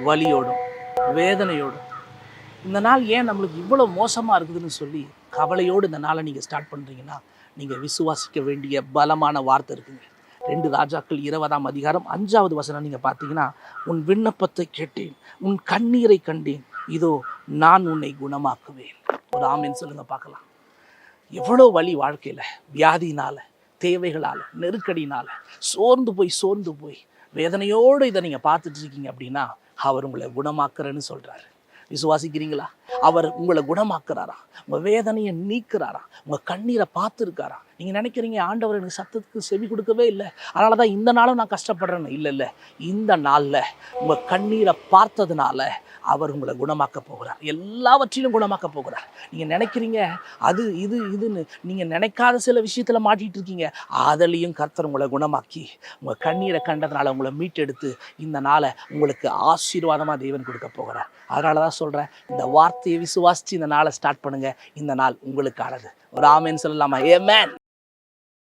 வலியோடும் வேதனையோடும் இந்த நாள் ஏன் நம்மளுக்கு இவ்வளோ மோசமாக இருக்குதுன்னு சொல்லி கவலையோடு இந்த நாளை நீங்கள் ஸ்டார்ட் பண்ணுறீங்கன்னா நீங்கள் விசுவாசிக்க வேண்டிய பலமான வார்த்தை இருக்குங்க. 2 ராஜாக்கள் 20ஆம் அதிகாரம் 5வது வசனம் நீங்கள் பார்த்தீங்கன்னா, உன் விண்ணப்பத்தை கேட்டேன், உன் கண்ணீரை கண்டேன், இதோ நான் உன்னை குணமாக்குவேன். ஒரு ஆமேன் சொல்லுங்க பார்க்கலாம். எவ்வளோ வலி வாழ்க்கையில், வியாதினால், தேவைகளால், நெருக்கடினால் சோர்ந்து போய் வேதனையோடு இதை நீங்கள் பார்த்துட்டு இருக்கீங்க அப்படின்னா அவர் உங்களை குணமாக்குறேன்னு சொல்கிறாரு. விசுவாசிக்கிறீங்களா? அவர் உங்களை குணமாக்குறாரா? உங்கள் வேதனையை நீக்கிறாரா? உங்கள் கண்ணீரை பார்த்துருக்காரா? நீங்கள் நினைக்கிறீங்க ஆண்டவர் எனக்கு சத்தத்துக்கு செவி கொடுக்கவே இல்லை, அதனால தான் இந்த நாளும் நான் கஷ்டப்படுறேன்னு. இல்லை, இந்த நாளில் உங்கள் கண்ணீரை பார்த்ததுனால அவர் உங்களை குணமாக்க போகிறார். எல்லாவற்றிலும் குணமாக்க போகிறார். நீங்கள் நினைக்கிறீங்க அது இதுன்னு நீங்கள் நினைக்காத சில விஷயத்தில் மாட்டிகிட்டு இருக்கீங்க. அதிலையும் கர்த்தர் உங்களை குணமாக்கி உங்கள் கண்ணீரை கண்டதுனால உங்களை மீட்டெடுத்து இந்த நாளை உங்களுக்கு ஆசீர்வாதமாக தேவன் கொடுக்க போகிறார். அதனால தான் சொல்கிறேன், இந்த வார்த்தையை விசுவாசித்து இந்த நாளை ஸ்டார்ட் பண்ணுங்கள். இந்த நாள் உங்களுக்கானது. ஒரு ஆமேன்னு சொல்லலாமா? ஆமென்.